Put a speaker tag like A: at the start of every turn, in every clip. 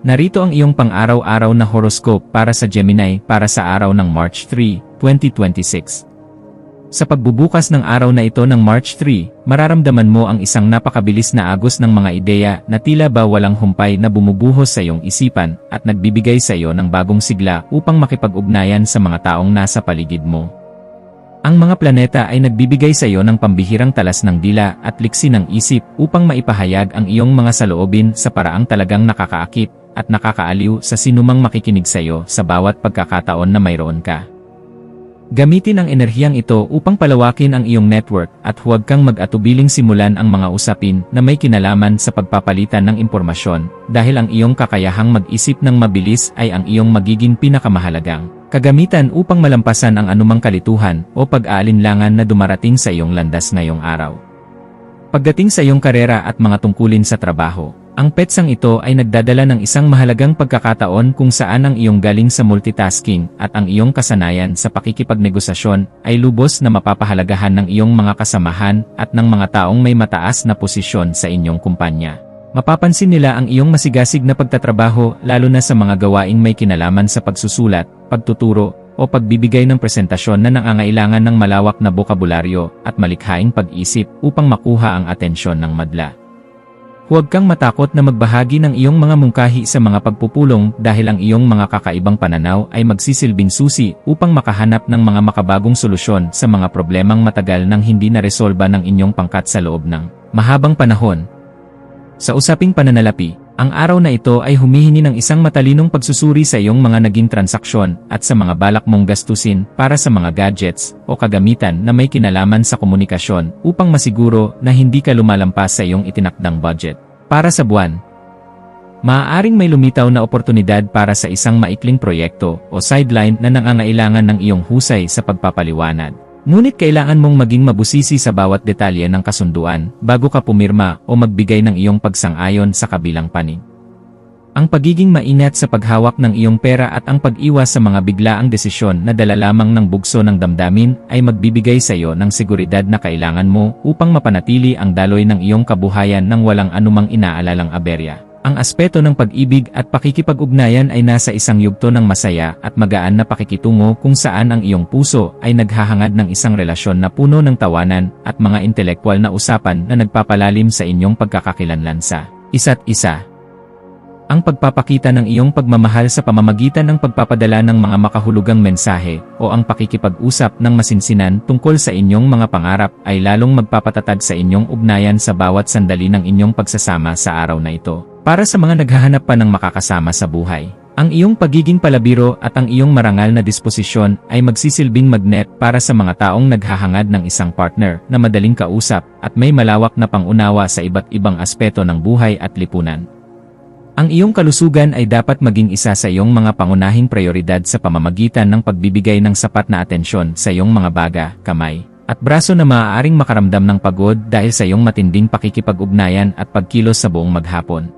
A: Narito ang iyong pang-araw-araw na horoscope para sa Gemini para sa araw ng March 3, 2026. Sa pagbubukas ng araw na ito ng March 3, mararamdaman mo ang isang napakabilis na agos ng mga ideya na tila ba walang humpay na bumubuhos sa iyong isipan at nagbibigay sa iyo ng bagong sigla upang makipag-ugnayan sa mga taong nasa paligid mo. Ang mga planeta ay nagbibigay sa iyo ng pambihirang talas ng dila at liksi ng isip upang maipahayag ang iyong mga saloobin sa paraang talagang nakakaakit at nakakaaliw sa sinumang makikinig sa iyo sa bawat pagkakataon na mayroon ka. Gamitin ang enerhiyang ito upang palawakin ang iyong network at huwag kang mag-atubiling simulan ang mga usapin na may kinalaman sa pagpapalitan ng impormasyon dahil ang iyong kakayahang mag-isip ng mabilis ay ang iyong magiging pinakamahalagang kagamitan upang malampasan ang anumang kalituhan o pag-aalinlangan na dumarating sa iyong landas ngayong araw. Pagdating sa iyong karera at mga tungkulin sa trabaho, ang petsang ito ay nagdadala ng isang mahalagang pagkakataon kung saan ang iyong galing sa multitasking at ang iyong kasanayan sa pakikipagnegosasyon ay lubos na mapapahalagahan ng iyong mga kasamahan at ng mga taong may mataas na posisyon sa inyong kumpanya. Mapapansin nila ang iyong masigasig na pagtatrabaho lalo na sa mga gawaing may kinalaman sa pagsusulat, pagtuturo, o pagbibigay ng presentasyon na nangangailangan ng malawak na bokabularyo at malikhaing pag-isip upang makuha ang atensyon ng madla. Huwag kang matakot na magbahagi ng iyong mga mungkahi sa mga pagpupulong dahil ang iyong mga kakaibang pananaw ay magsisilbing susi upang makahanap ng mga makabagong solusyon sa mga problemang matagal nang hindi naresolba ng inyong pangkat sa loob ng mahabang panahon. Sa usaping pananalapi, ang araw na ito ay humihingi ng isang matalinong pagsusuri sa iyong mga naging transaksyon at sa mga balak mong gastusin para sa mga gadgets o kagamitan na may kinalaman sa komunikasyon upang masiguro na hindi ka lumalampas sa iyong itinakdang budget. Para sa buwan, maaaring may lumitaw na oportunidad para sa isang maikling proyekto o sideline na nangangailangan ng iyong husay sa pagpapaliwanag. Ngunit kailangan mong maging mabusisi sa bawat detalye ng kasunduan bago ka pumirma o magbigay ng iyong pagsang-ayon sa kabilang panig. Ang pagiging maingat sa paghawak ng iyong pera at ang pag-iwas sa mga biglaang desisyon na dala lamang ng bugso ng damdamin ay magbibigay sa iyo ng seguridad na kailangan mo upang mapanatili ang daloy ng iyong kabuhayan nang walang anumang inaalalang aberya. Ang aspeto ng pag-ibig at pakikipag-ugnayan ay nasa isang yugto ng masaya at magaan na pakikitungo kung saan ang iyong puso ay naghahangad ng isang relasyon na puno ng tawanan at mga intelekwal na usapan na nagpapalalim sa inyong pagkakakilanlan sa isa't isa. Ang pagpapakita ng iyong pagmamahal sa pamamagitan ng pagpapadala ng mga makahulugang mensahe o ang pakikipag-usap ng masinsinan tungkol sa inyong mga pangarap ay lalong magpapatatag sa inyong ugnayan sa bawat sandali ng inyong pagsasama sa araw na ito. Para sa mga naghahanap pa ng makakasama sa buhay, ang iyong pagiging palabiro at ang iyong marangal na disposisyon ay magsisilbing magnet para sa mga taong naghahangad ng isang partner na madaling kausap at may malawak na pangunawa sa iba't ibang aspeto ng buhay at lipunan. Ang iyong kalusugan ay dapat maging isa sa iyong mga pangunahing prioridad sa pamamagitan ng pagbibigay ng sapat na atensyon sa iyong mga baga, kamay, at braso na maaaring makaramdam ng pagod dahil sa iyong matinding pakikipag-ugnayan at pagkilos sa buong maghapon.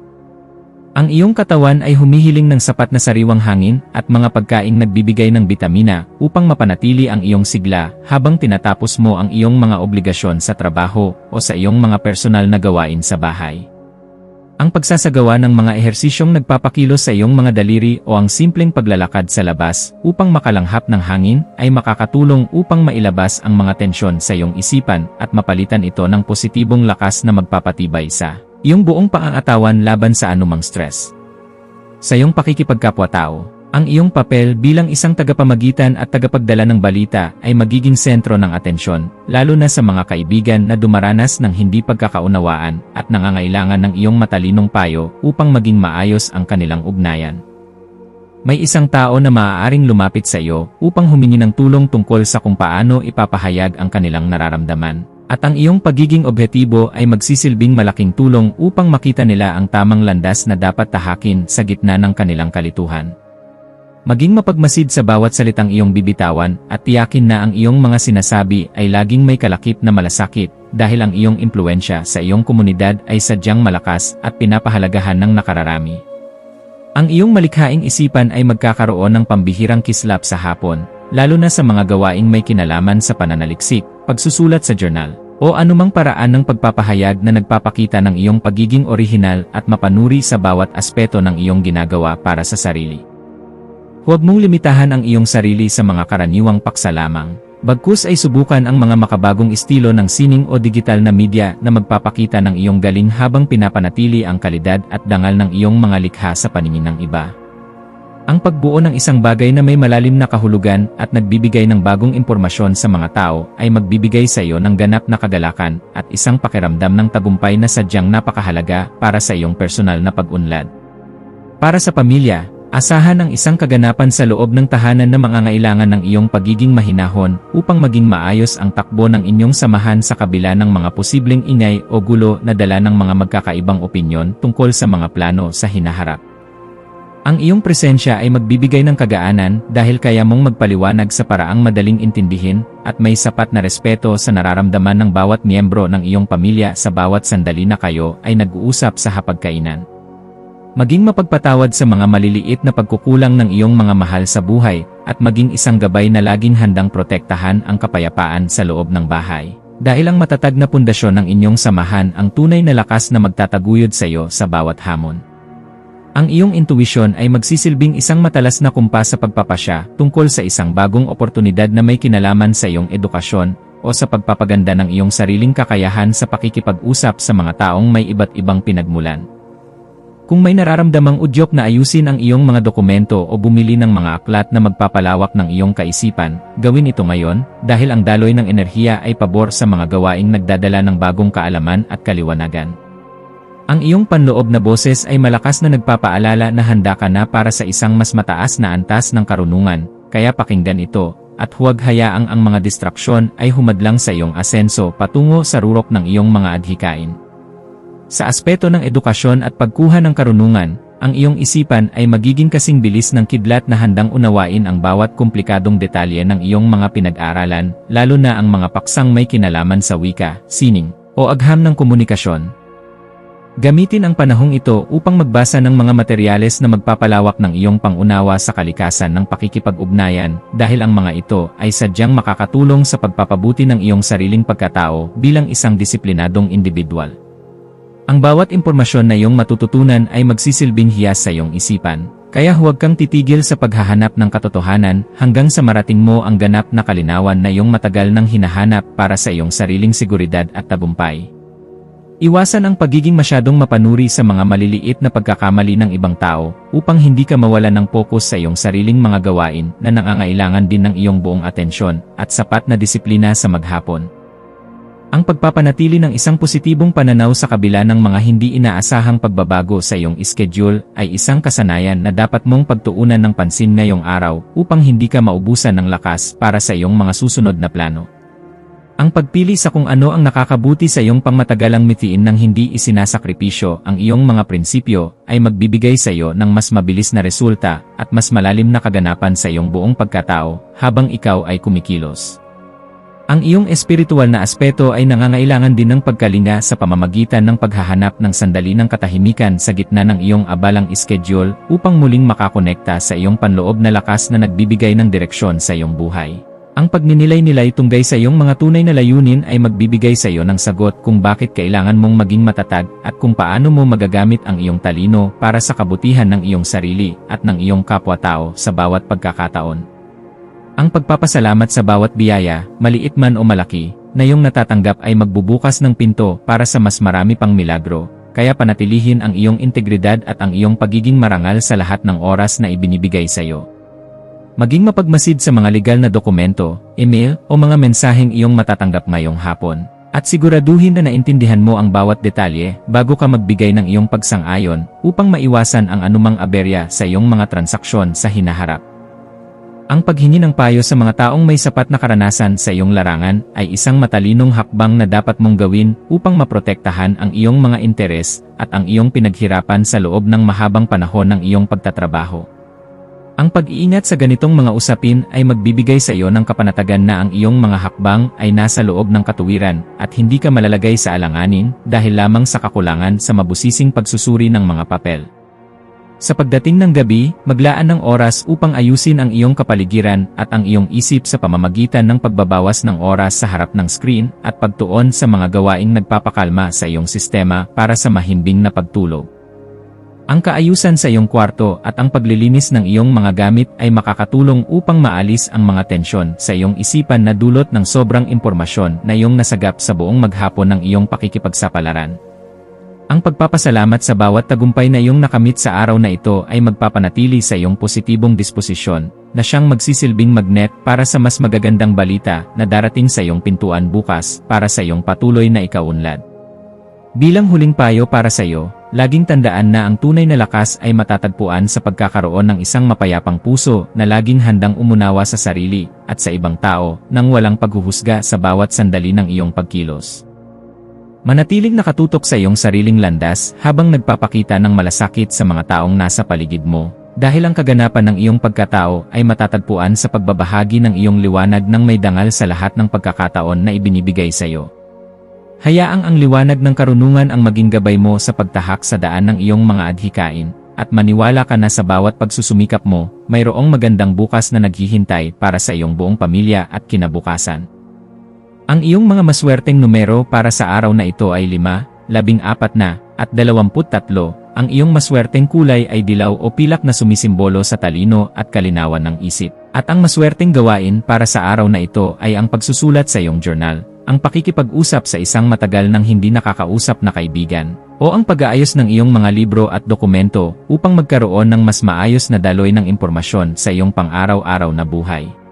A: Ang iyong katawan ay humihiling ng sapat na sariwang hangin at mga pagkaing nagbibigay ng bitamina upang mapanatili ang iyong sigla habang tinatapos mo ang iyong mga obligasyon sa trabaho o sa iyong mga personal na gawain sa bahay. Ang pagsasagawa ng mga ehersisyong nagpapakilos sa iyong mga daliri o ang simpleng paglalakad sa labas upang makalanghap ng hangin ay makakatulong upang mailabas ang mga tensyon sa iyong isipan at mapalitan ito ng positibong lakas na magpapatibay sa iyong buong pangangatawan laban sa anumang stress. Sa iyong pakikipagkapwa-tao, ang iyong papel bilang isang tagapamagitan at tagapagdala ng balita ay magiging sentro ng atensyon, lalo na sa mga kaibigan na dumaranas ng hindi pagkakaunawaan at nangangailangan ng iyong matalinong payo upang maging maayos ang kanilang ugnayan. May isang tao na maaaring lumapit sa iyo upang humingi ng tulong tungkol sa kung paano ipapahayag ang kanilang nararamdaman. At ang iyong pagiging objektibo ay magsisilbing malaking tulong upang makita nila ang tamang landas na dapat tahakin sa gitna ng kanilang kalituhan. Maging mapagmasid sa bawat salitang iyong bibitawan at tiyakin na ang iyong mga sinasabi ay laging may kalakip na malasakit dahil ang iyong impluensya sa iyong komunidad ay sadyang malakas at pinapahalagahan ng nakararami. Ang iyong malikhaing isipan ay magkakaroon ng pambihirang kislap sa hapon, lalo na sa mga gawaing may kinalaman sa pananaliksik, pagsusulat sa journal, o anumang paraan ng pagpapahayag na nagpapakita ng iyong pagiging orihinal at mapanuri sa bawat aspeto ng iyong ginagawa para sa sarili. Huwag mong limitahan ang iyong sarili sa mga karaniwang paksa lamang. Bagkus ay subukan ang mga makabagong estilo ng sining o digital na media na magpapakita ng iyong galing habang pinapanatili ang kalidad at dangal ng iyong mga likha sa paningin ng iba. Ang pagbuo ng isang bagay na may malalim na kahulugan at nagbibigay ng bagong impormasyon sa mga tao ay magbibigay sa iyo ng ganap na kagalakan at isang pakiramdam ng tagumpay na sadyang napakahalaga para sa iyong personal na pag-unlad. Para sa pamilya, asahan ang isang kaganapan sa loob ng tahanan na mangangailangan ng iyong pagiging mahinahon upang maging maayos ang takbo ng inyong samahan sa kabila ng mga posibleng ingay o gulo na dala ng mga magkakaibang opinyon tungkol sa mga plano sa hinaharap. Ang iyong presensya ay magbibigay ng kagaanan dahil kaya mong magpaliwanag sa paraang madaling intindihin at may sapat na respeto sa nararamdaman ng bawat miyembro ng iyong pamilya sa bawat sandali na kayo ay nag-uusap sa hapagkainan. Maging mapagpatawad sa mga maliliit na pagkukulang ng iyong mga mahal sa buhay at maging isang gabay na laging handang protektahan ang kapayapaan sa loob ng bahay. Dahil ang matatag na pundasyon ng inyong samahan ang tunay na lakas na magtataguyod sa iyo sa bawat hamon. Ang iyong intuwisyon ay magsisilbing isang matalas na kumpas sa pagpapasya tungkol sa isang bagong oportunidad na may kinalaman sa iyong edukasyon o sa pagpapaganda ng iyong sariling kakayahan sa pakikipag-usap sa mga taong may iba't ibang pinagmulan. Kung may nararamdamang udyok na ayusin ang iyong mga dokumento o bumili ng mga aklat na magpapalawak ng iyong kaisipan, gawin ito ngayon dahil ang daloy ng enerhiya ay pabor sa mga gawaing nagdadala ng bagong kaalaman at kaliwanagan. Ang iyong panloob na boses ay malakas na nagpapaalala na handa ka na para sa isang mas mataas na antas ng karunungan, kaya pakinggan ito, at huwag hayaang ang mga distraksyon ay humadlang sa iyong asenso patungo sa rurok ng iyong mga adhikain. Sa aspeto ng edukasyon at pagkuha ng karunungan, ang iyong isipan ay magiging kasing bilis ng kidlat na handang unawain ang bawat komplikadong detalye ng iyong mga pinag-aralan, lalo na ang mga paksang may kinalaman sa wika, sining, o agham ng komunikasyon. Gamitin ang panahong ito upang magbasa ng mga materyales na magpapalawak ng iyong pangunawa sa kalikasan ng pakikipag-ugnayan dahil ang mga ito ay sadyang makakatulong sa pagpapabuti ng iyong sariling pagkatao bilang isang disiplinadong individual. Ang bawat impormasyon na iyong matututunan ay magsisilbing hiyas sa iyong isipan, kaya huwag kang titigil sa paghahanap ng katotohanan hanggang sa marating mo ang ganap na kalinawan na iyong matagal nang hinahanap para sa iyong sariling seguridad at tagumpay. Iwasan ang pagiging masyadong mapanuri sa mga maliliit na pagkakamali ng ibang tao upang hindi ka mawalan ng pokus sa iyong sariling mga gawain na nangangailangan din ng iyong buong atensyon at sapat na disiplina sa maghapon. Ang pagpapanatili ng isang positibong pananaw sa kabila ng mga hindi inaasahang pagbabago sa iyong schedule ay isang kasanayan na dapat mong pagtuunan ng pansin ngayong araw upang hindi ka maubusan ng lakas para sa iyong mga susunod na plano. Ang pagpili sa kung ano ang nakakabuti sa iyong pangmatagalang mithiin ng hindi isinasakripisyo ang iyong mga prinsipyo ay magbibigay sa iyo ng mas mabilis na resulta at mas malalim na kaganapan sa iyong buong pagkatao habang ikaw ay kumikilos. Ang iyong espiritual na aspeto ay nangangailangan din ng pagkalinga sa pamamagitan ng paghahanap ng sandali ng katahimikan sa gitna ng iyong abalang schedule upang muling makakonekta sa iyong panloob na lakas na nagbibigay ng direksyon sa iyong buhay. Ang pagninilay-nilay tunggay sa iyong mga tunay na layunin ay magbibigay sa iyo ng sagot kung bakit kailangan mong maging matatag at kung paano mo magagamit ang iyong talino para sa kabutihan ng iyong sarili at ng iyong kapwa-tao sa bawat pagkakataon. Ang pagpapasalamat sa bawat biyaya, maliit man o malaki, na iyong natatanggap ay magbubukas ng pinto para sa mas marami pang milagro, kaya panatilihin ang iyong integridad at ang iyong pagiging marangal sa lahat ng oras na ibinibigay sa iyo. Maging mapagmasid sa mga legal na dokumento, email, o mga mensaheng iyong matatanggap ngayong hapon. At siguraduhin na naintindihan mo ang bawat detalye bago ka magbigay ng iyong pagsang-ayon upang maiwasan ang anumang aberya sa iyong mga transaksyon sa hinaharap. Ang paghingi ng payo sa mga taong may sapat na karanasan sa iyong larangan ay isang matalinong hakbang na dapat mong gawin upang maprotektahan ang iyong mga interes at ang iyong pinaghirapan sa loob ng mahabang panahon ng iyong pagtatrabaho. Ang pag-iingat sa ganitong mga usapin ay magbibigay sa iyo ng kapanatagan na ang iyong mga hakbang ay nasa loob ng katuwiran at hindi ka malalagay sa alanganin dahil lamang sa kakulangan sa mabusising pagsusuri ng mga papel. Sa pagdating ng gabi, maglaan ng oras upang ayusin ang iyong kapaligiran at ang iyong isip sa pamamagitan ng pagbabawas ng oras sa harap ng screen at pagtuon sa mga gawaing nagpapakalma sa iyong sistema para sa mahimbing na pagtulog. Ang kaayusan sa iyong kwarto at ang paglilinis ng iyong mga gamit ay makakatulong upang maalis ang mga tensyon sa iyong isipan na dulot ng sobrang impormasyon na iyong nasagap sa buong maghapon ng iyong pakikipagsapalaran. Ang pagpapasalamat sa bawat tagumpay na iyong nakamit sa araw na ito ay magpapanatili sa iyong positibong disposisyon na siyang magsisilbing magnet para sa mas magagandang balita na darating sa iyong pintuan bukas para sa iyong patuloy na ikaunlad. Bilang huling payo para sa iyo, laging tandaan na ang tunay na lakas ay matatagpuan sa pagkakaroon ng isang mapayapang puso na laging handang umunawa sa sarili at sa ibang tao nang walang paghuhusga sa bawat sandali ng iyong pagkilos. Manatiling nakatutok sa iyong sariling landas habang nagpapakita ng malasakit sa mga taong nasa paligid mo, dahil ang kaganapan ng iyong pagkatao ay matatagpuan sa pagbabahagi ng iyong liwanag ng may dangal sa lahat ng pagkakataon na ibinibigay sa iyo. Hayaang ang liwanag ng karunungan ang maging gabay mo sa pagtahak sa daan ng iyong mga adhikain, at maniwala ka na sa bawat pagsusumikap mo, mayroong magandang bukas na naghihintay para sa iyong buong pamilya at kinabukasan. Ang iyong mga maswerteng numero para sa araw na ito ay 5, 14 na, at 23. Ang iyong maswerteng kulay ay dilaw o pilak na sumisimbolo sa talino at kalinawan ng isip. At ang maswerteng gawain para sa araw na ito ay ang pagsusulat sa iyong journal, ang pakikipag-usap sa isang matagal nang hindi nakakausap na kaibigan, o ang pag-aayos ng iyong mga libro at dokumento upang magkaroon ng mas maayos na daloy ng impormasyon sa iyong pang-araw-araw na buhay.